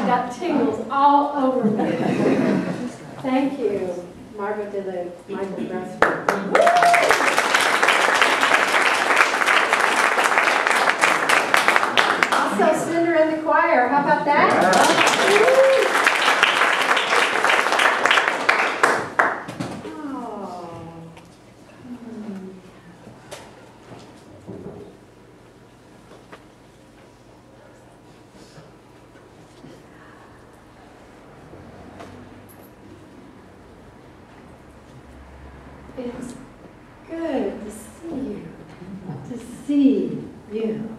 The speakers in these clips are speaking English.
I've got tingles all over me. Thank you. Margaret did the Michael breath. Also, Cinder in the choir. How about that? It's good to see you. To see you.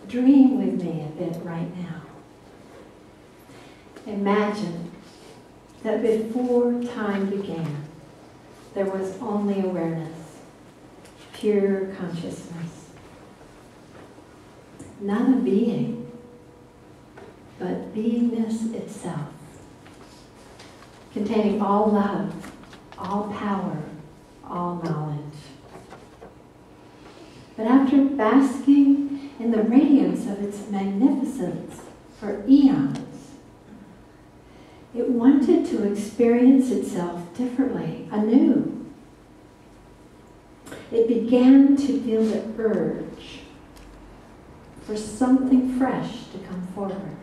Dream with me a bit right now. Imagine that before time began, there was only awareness, pure consciousness. Not a being, but beingness itself, containing all love, all power, all knowledge. But after basking in the radiance of its magnificence for eons, it wanted to experience itself differently, anew. It began to feel the urge for something fresh to come forward.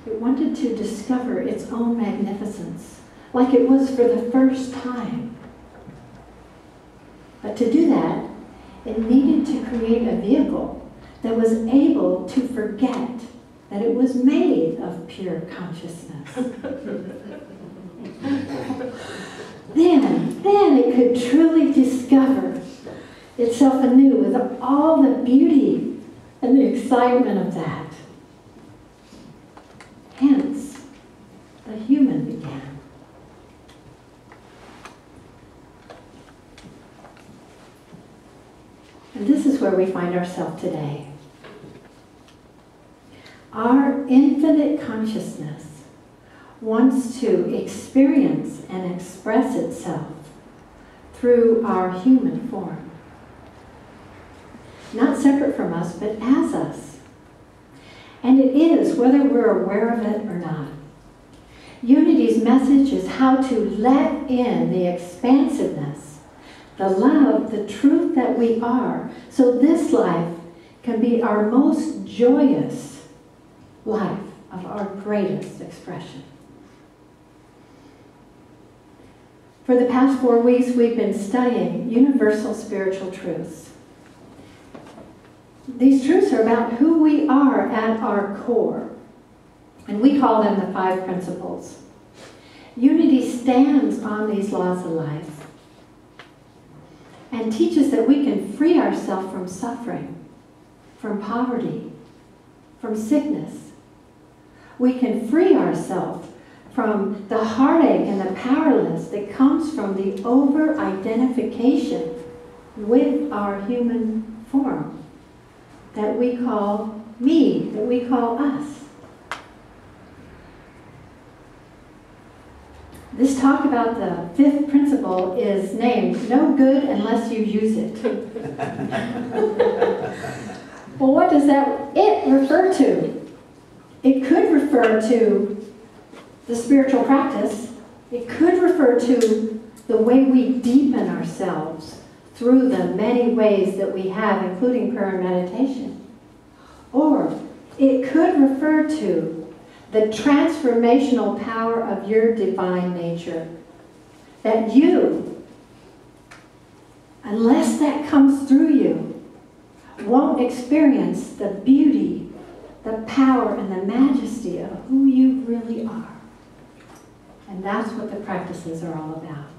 It wanted to discover its own magnificence, like it was for the first time. But to do that, it needed to create a vehicle that was able to forget that it was made of pure consciousness. Then it could truly discover itself anew with all the beauty and the excitement of that. Hence, the human began. And this is where we find ourselves today. Our infinite consciousness wants to experience and express itself through our human form. Not separate from us, but as us. And it is, whether we're aware of it or not. Unity's message is how to let in the expansiveness, the love, the truth that we are, so this life can be our most joyous life of our greatest expression. For the past 4 weeks, we've been studying universal spiritual truths. These truths are about who we are at our core, and we call them the 5 principles. Unity stands on these laws of life and teaches that we can free ourselves from suffering, from poverty, from sickness. We can free ourselves from the heartache and the powerlessness that comes from the over-identification with our human form that we call me, that we call us. This talk about the 5th principle is named no good unless you use it. Well, what does it refer to? It could refer to the spiritual practice. It could refer to the way we deepen ourselves through the many ways that we have, including prayer and meditation. Or it could refer to the transformational power of your divine nature. That you, unless that comes through you, won't experience the beauty, the power, and the majesty of who you really are. And that's what the practices are all about.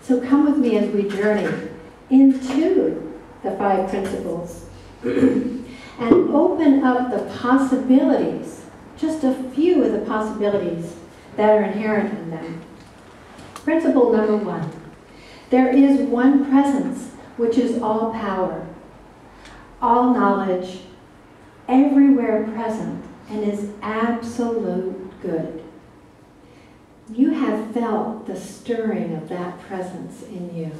So come with me as we journey into the 5 principles and open up the possibilities, just a few of the possibilities that are inherent in them. Principle number 1. There is one presence which is all power, all knowledge, everywhere present, and is absolute good. You have have felt the stirring of that presence in you.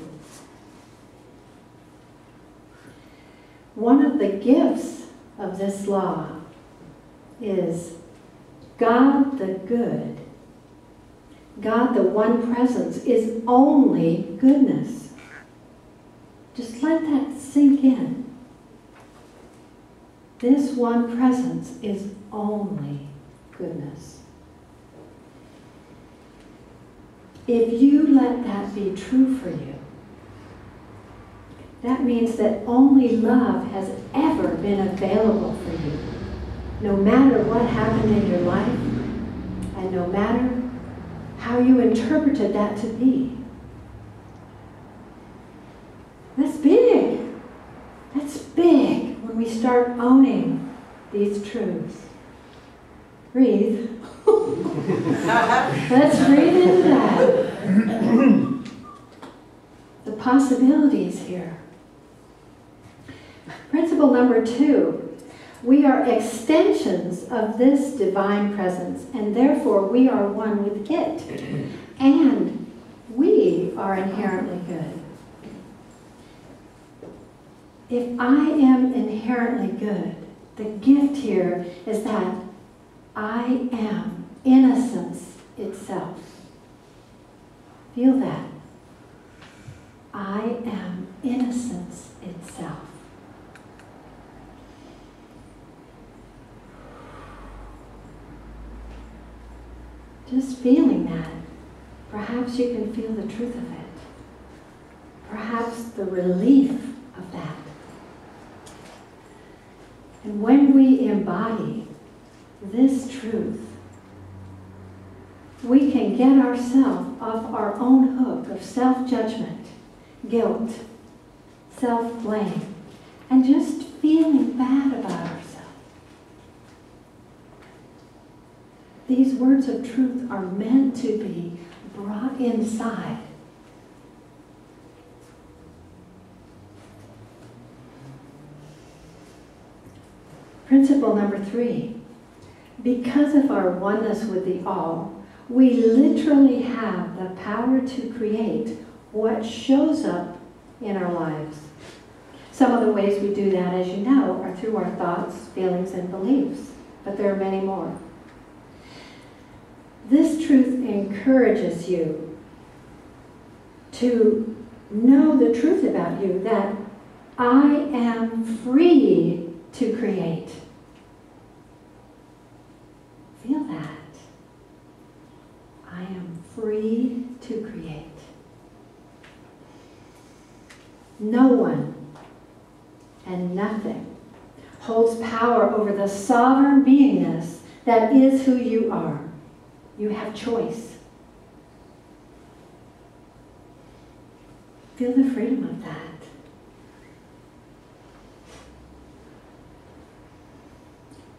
One of the gifts of this law is God the good. God, the one presence, is only goodness. Just let that sink in. This one presence is only goodness. If you let that be true for you, that means that only love has ever been available for you, no matter what happened in your life, and no matter how you interpreted that to be. That's big. That's big when we start owning these truths. Breathe. Let's breathe into that. The possibilities here. Principle number 2. We are extensions of this divine presence, and therefore we are one with it. And we are inherently good. If I am inherently good, the gift here is that I am innocence itself. Feel that. I am innocence itself. Just feeling that, perhaps you can feel the truth of it. Perhaps the relief of that. And when we embody this truth, we can get ourselves off our own hook of self-judgment, guilt, self-blame, and just feeling bad about ourselves. These words of truth are meant to be brought inside. Principle number 3. Because of our oneness with the all, we literally have the power to create what shows up in our lives. Some of the ways we do that, as you know, are through our thoughts, feelings, and beliefs. But there are many more. This truth encourages you to know the truth about you, that I am free to create. Feel that. I am free to create. No one and nothing holds power over the sovereign beingness that is who you are. You have choice. Feel the freedom of that.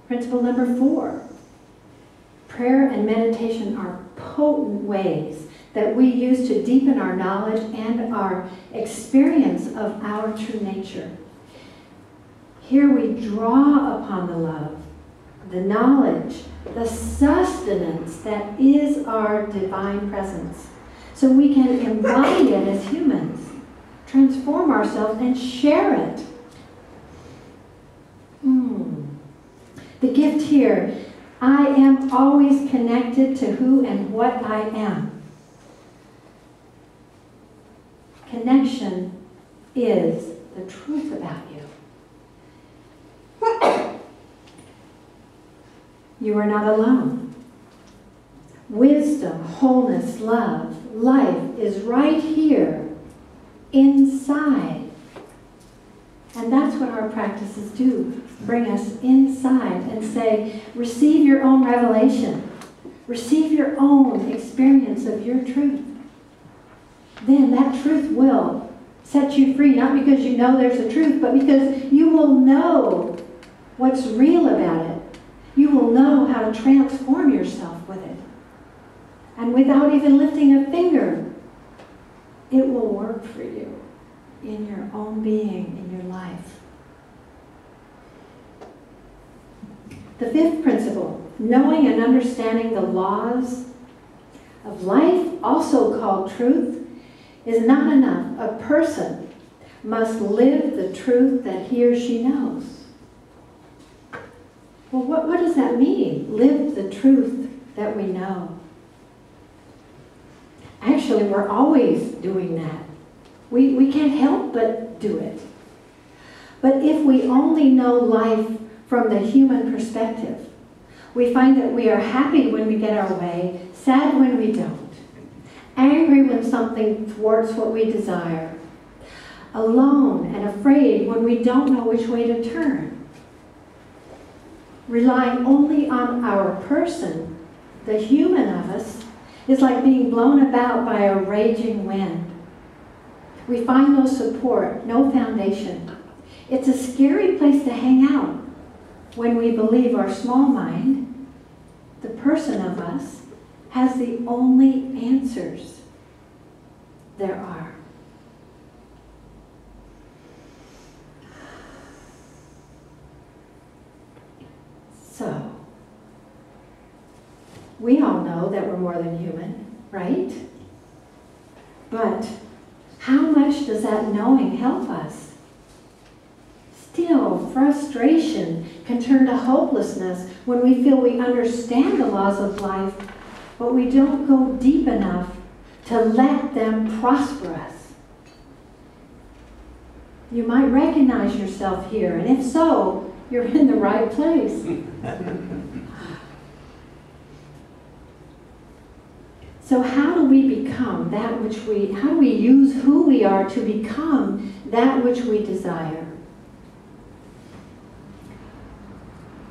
Principle number 4. Prayer and meditation are potent ways that we use to deepen our knowledge and our experience of our true nature. Here we draw upon the love, the knowledge, the sustenance that is our divine presence, so we can embody it as humans, transform ourselves, and share it. The gift here, I am always connected to who and what I am. Connection is the truth about you. You are not alone. Wisdom, wholeness, love, life is right here inside. And that's what our practices do. Bring us inside and say, receive your own revelation. Receive your own experience of your truth. Then that truth will set you free, not because you know there's a truth, but because you will know what's real about it. You will know how to transform yourself with it. And without even lifting a finger, it will work for you in your own being, in your life. The 5th principle, knowing and understanding the laws of life, also called truth, is not enough. A person must live the truth that he or she knows. Well, what does that mean? Live the truth that we know. Actually, we're always doing that. We can't help but do it. But if we only know life from the human perspective, we find that we are happy when we get our way, sad when we don't, angry when something thwarts what we desire, alone and afraid when we don't know which way to turn. Relying only on our person, the human of us, is like being blown about by a raging wind. We find no support, no foundation. It's a scary place to hang out when we believe our small mind, the person of us, has the only answers there are. So, we all know that we're more than human, right? But how much does that knowing help us? Still, frustration can turn to hopelessness when we feel we understand the laws of life, but we don't go deep enough to let them prosper us. You might recognize yourself here, and if so, you're in the right place. So how do we become that which how do we use who we are to become that which we desire?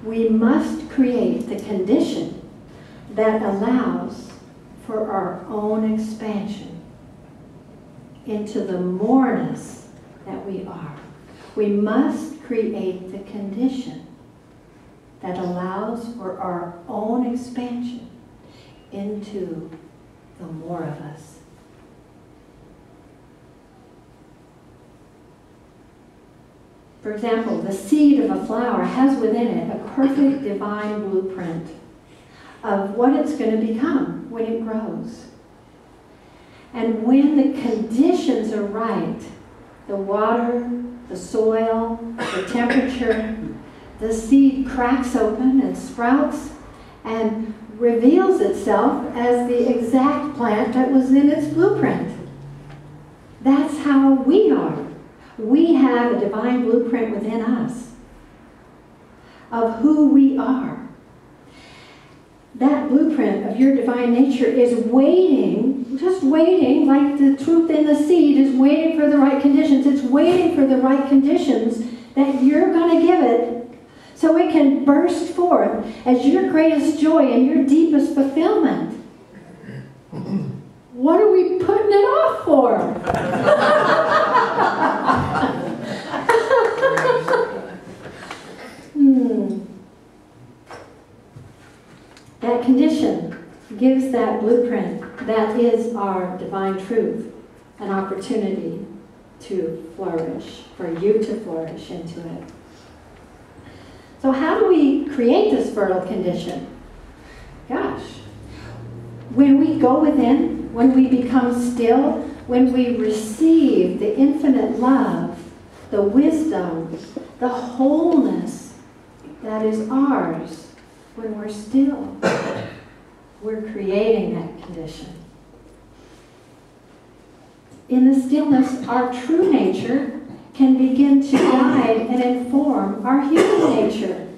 We must create the condition that allows for our own expansion into the moreness that we are. We must create the condition that allows for our own expansion into the more of us. For example, the seed of a flower has within it a perfect divine blueprint of what it's going to become when it grows. And when the conditions are right, the water, the soil, the temperature, the seed cracks open and sprouts and reveals itself as the exact plant that was in its blueprint. That's how we are. We have a divine blueprint within us of who we are. That blueprint of your divine nature is waiting, just waiting, like the truth in the seed is waiting for the right conditions. It's waiting for the right conditions that you're going to give it so it can burst forth as your greatest joy and your deepest fulfillment. What are we putting it off for? That condition gives that blueprint, that is our divine truth, an opportunity to flourish, for you to flourish into it. So how do we create this fertile condition? Gosh, when we go within, when we become still, when we receive the infinite love, the wisdom, the wholeness that is ours, when we're still, we're creating that condition. In the stillness, our true nature can begin to guide and inform our human nature.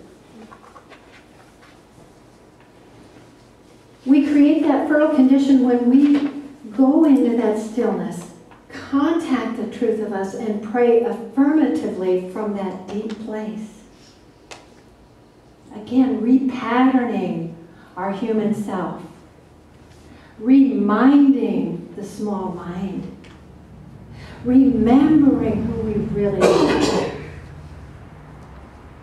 We create that fertile condition when we go into that stillness, contact the truth of us, and pray affirmatively from that deep place. Again, repatterning our human self, reminding the small mind, remembering who we really are.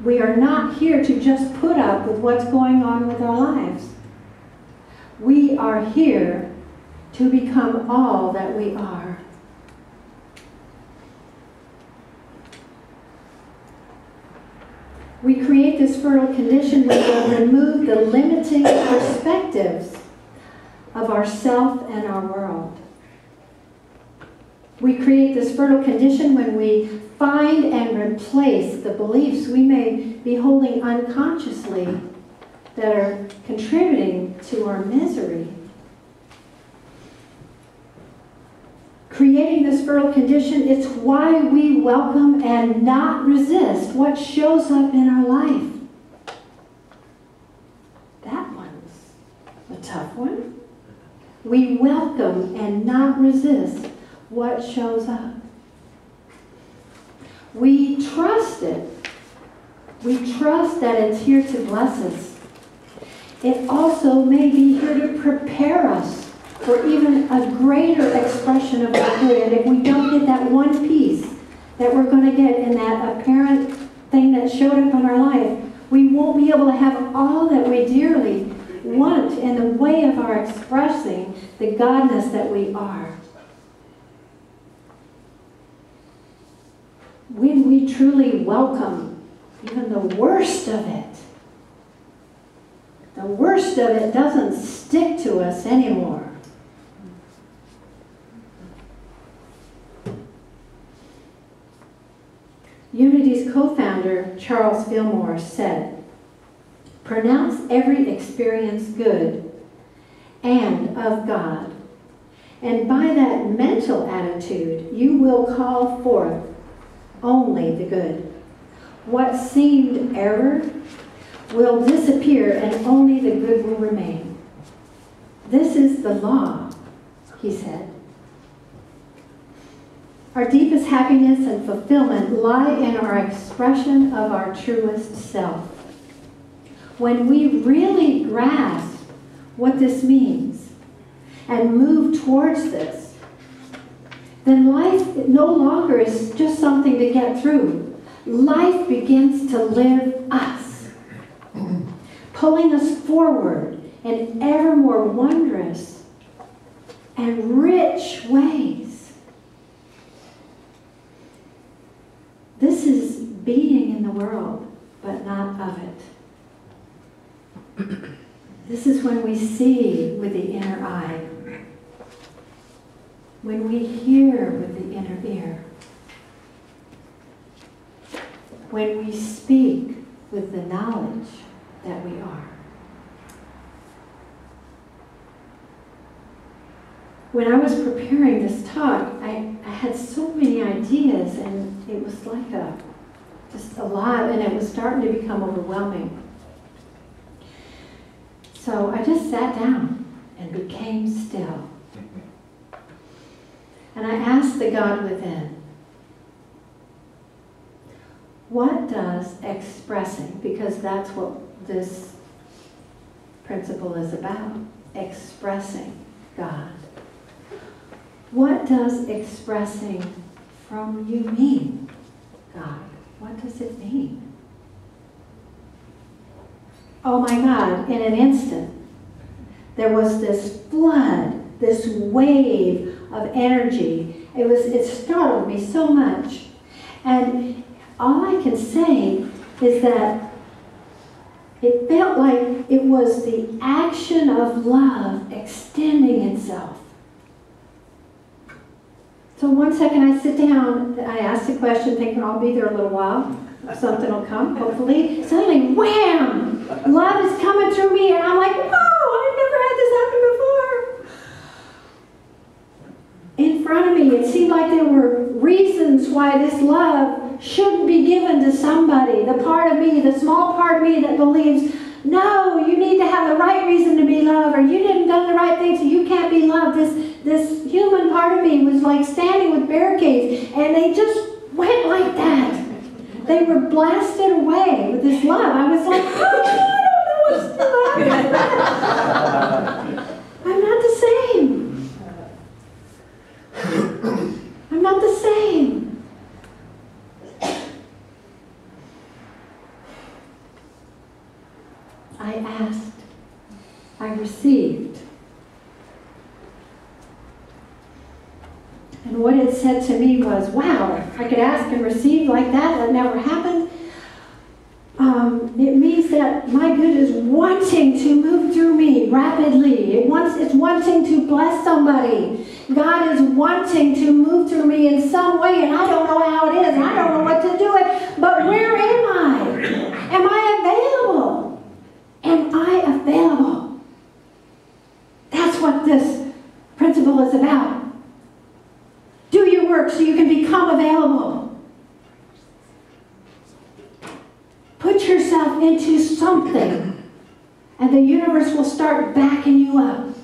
We are not here to just put up with what's going on with our lives. We are here to become all that we are. We create this fertile condition when we remove the limiting perspectives of ourself and our world. We create this fertile condition when we find and replace the beliefs we may be holding unconsciously that are contributing to our misery. Creating this fertile condition, it's why we welcome and not resist what shows up in our life. That one's a tough one. We welcome and not resist what shows up. We trust it. We trust that it's here to bless us. It also may be here to prepare us for even a greater expression of our good. And if we don't get that one piece that we're going to get in that apparent thing that showed up in our life, we won't be able to have all that we dearly want in the way of our expressing the godness that we are. When we truly welcome even the worst of it, the worst of it doesn't stick to us anymore. Unity's co-founder, Charles Fillmore, said, "Pronounce every experience good and of God, and by that mental attitude, you will call forth only the good. What seemed error will disappear, and only the good will remain. This is the law," he said. Our deepest happiness and fulfillment lie in our expression of our truest self. When we really grasp what this means and move towards this, then life no longer is just something to get through. Life begins to live us, pulling us forward in ever more wondrous and rich ways. This is being in the world, but not of it. This is when we see with the inner eye, when we hear with the inner ear, when we speak with the knowledge that we are. When I was preparing this talk, I had so many ideas, and it was like just a lot, and it was starting to become overwhelming. So I just sat down and became still. And I asked the God within, what does expressing, because that's what this principle is about, expressing God. What does expressing from you mean, God? What does it mean? Oh my God, in an instant, there was this flood, this wave of energy. It startled me so much. And all I can say is that it felt like it was the action of love extending itself. So 1 second I sit down, I ask the question, thinking I'll be there a little while. Something will come, hopefully. Suddenly, wham! Love is coming through me, and I'm like, whoa, I've never had this happen before. In front of me, it seemed like there were reasons why this love shouldn't be given to somebody. The part of me, the small part of me that believes, no, you need to have the right reason to be loved, or you didn't do the right thing, so you can't be loved. This human part of me was like standing with barricades, and they just went like that. They were blasted away with this love. I was like, oh, I don't know what's to love. I'm not the same. I'm not the same. I asked. I received. And what it said to me was, wow, I could ask and receive like that. That never happened. It means that my good is wanting to move through me moving rapidly. It's wanting to bless somebody. God is wanting to move through me in some way, and I don't know how it is, and I don't know what to do it, but where am I? Am I available? Am I available? That's what this principle is about. Do your work so you can become available. Put yourself into something, and the universe will start backing you up,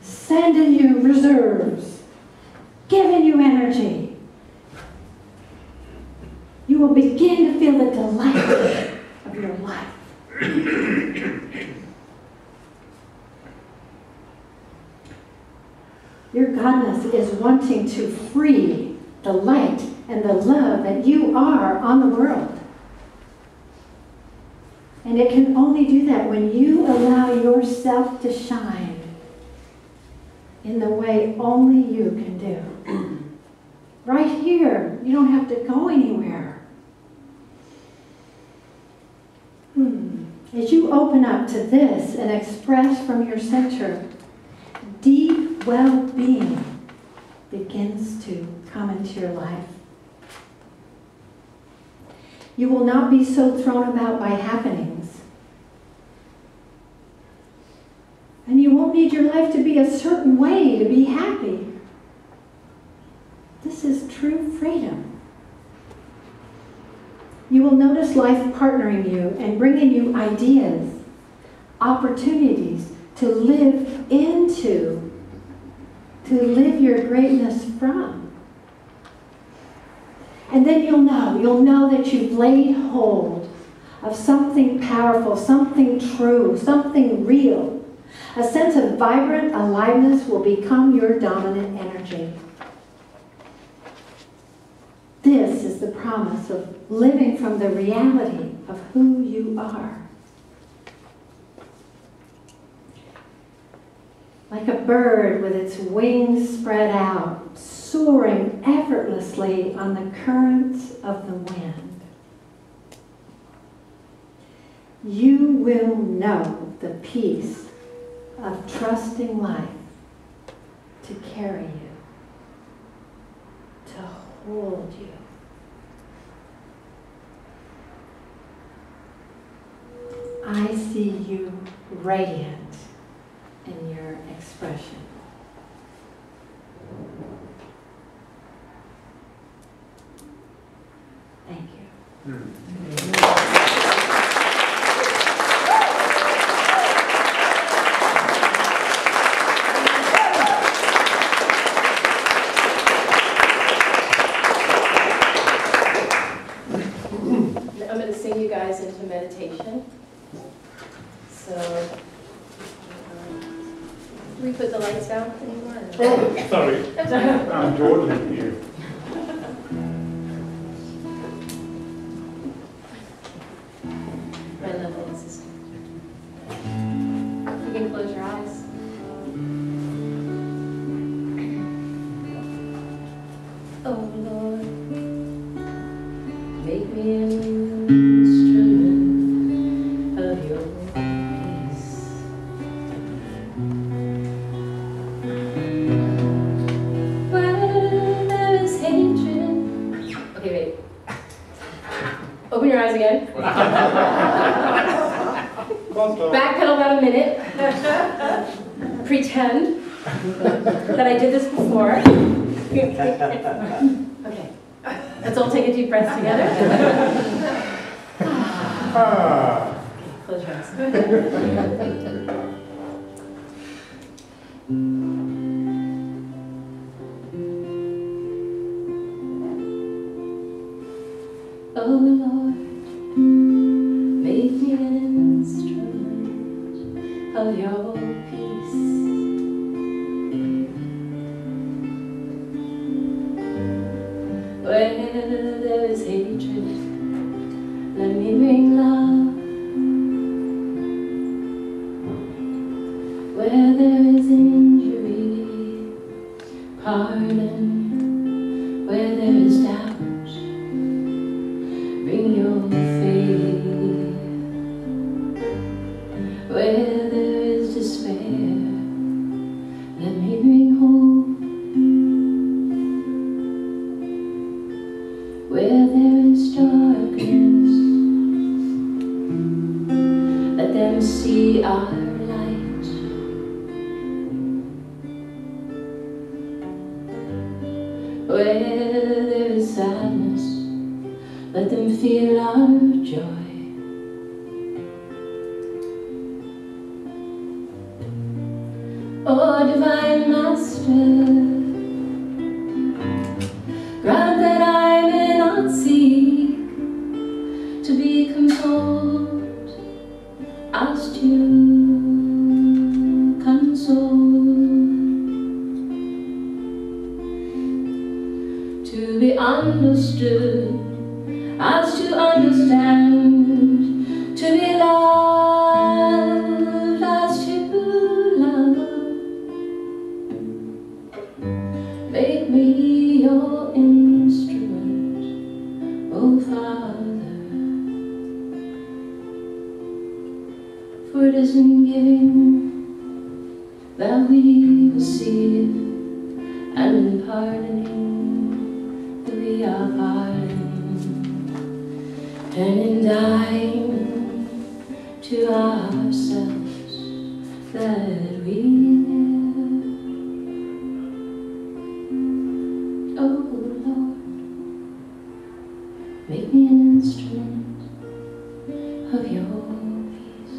sending you reserves, giving you energy. You will begin to feel the delight of your life. Your godness is wanting to free the light and the love that you are on the world. And it can only do that when you allow yourself to shine in the way only you can do. Right here. You don't have to go anywhere. As you open up to this and express from your center, deep well-being begins to come into your life. You will not be so thrown about by happenings. And you won't need your life to be a certain way to be happy. This is true freedom. You will notice life partnering you and bringing you ideas, opportunities to live into, to live your greatness from. And then you'll know that you've laid hold of something powerful, something true, something real. A sense of vibrant aliveness will become your dominant energy. This is the promise of living from the reality of who you are. Like a bird with its wings spread out, soaring effortlessly on the currents of the wind. You will know the peace of trusting life to carry you, to hold you. I see you radiant in your expression. Thank you. I'm going to sing you guys into meditation. So, can we put the lights down anymore? Oh, sorry. I'm Jordan here. My lovely sister. You can close your eyes. Oh Lord, make me an instrument of your peace. Where there is hatred. Okay, wait. Open your eyes again. Backpedal about a minute. Pretend that I did this before. Okay. Let's all take a deep breath together. Close your eyes. Oh Lord, make me an instrument of your peace. Where there is hatred, let me bring love. Where there is injury, pardon. Where there is doubt, bring your faith. Where there is nearing home, where there is darkness, let them see our light. Where there is sadness, let them feel our joy. Oh, Divine Master, grant that I may not seek to be consoled as to console, to be understood as to understand, to be loved as to love. Make me your instrument, O Father, for it is in giving that we receive, and in pardoning that we are pardoned, and in dying to ourselves that we live. Oh Lord, make me an instrument of your peace.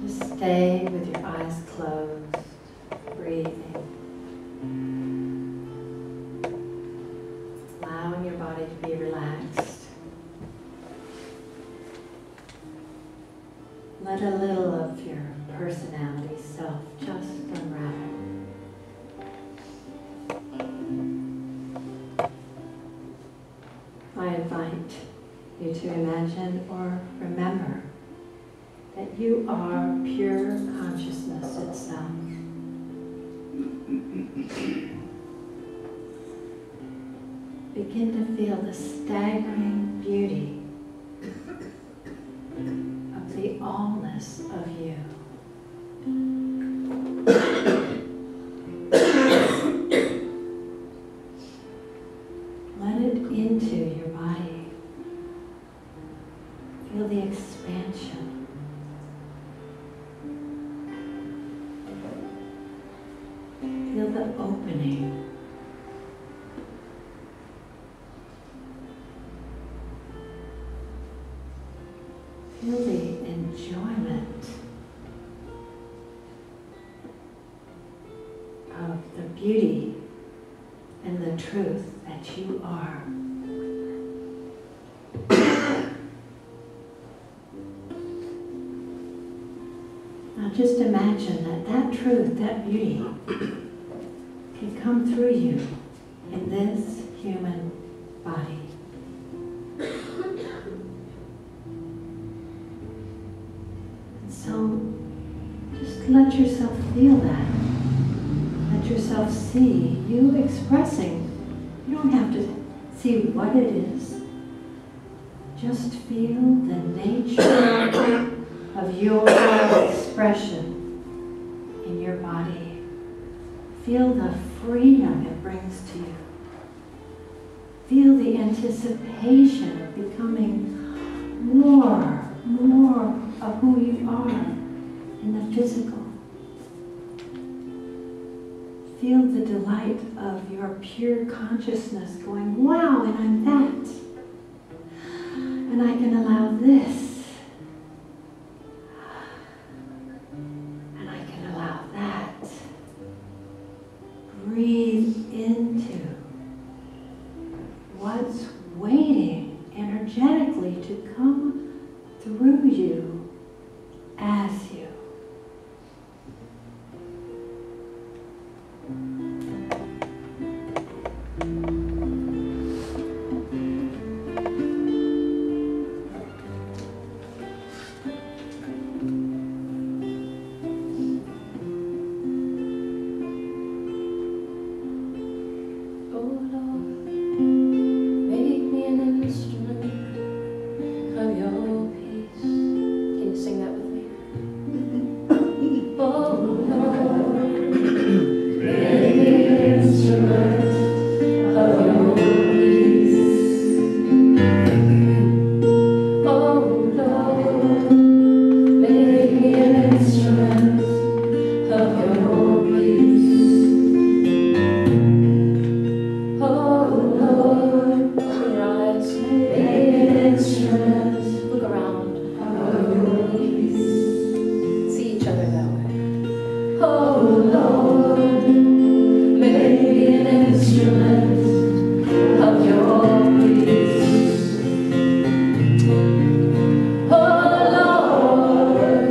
Just stay with your eyes closed, breathing. Allowing your body to be relaxed. Let a little of your personality self just unravel. I invite you to imagine or remember that you are pure consciousness itself. Begin to feel the staggering beauty of the allness of you. Let it into your body. Feel the expansion. Feel the opening. Feel the enjoyment of the beauty and the truth that you are. Now just imagine that that truth, that beauty, can come through you in this human body. So just let yourself feel that. Let yourself see you expressing. You don't have to see what it is. Just feel the nature of your expression in your body. Feel the freedom it brings to you. Feel the anticipation of becoming more of who you are in the physical. Feel the delight of your pure consciousness going, wow, and I'm that. And I can allow this. And I can allow that. Breathe into what's waiting energetically to come through you as you. Lord, make me an instrument of your peace. Oh Lord,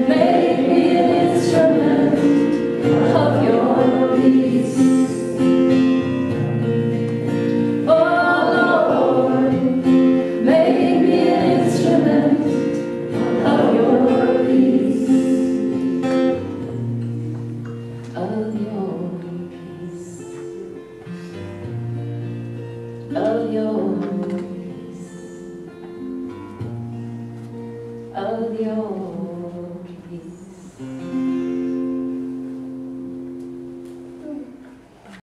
make me an instrument of your peace. Oh Lord, make me an instrument of your peace. Of your peace. Of your peace. Of your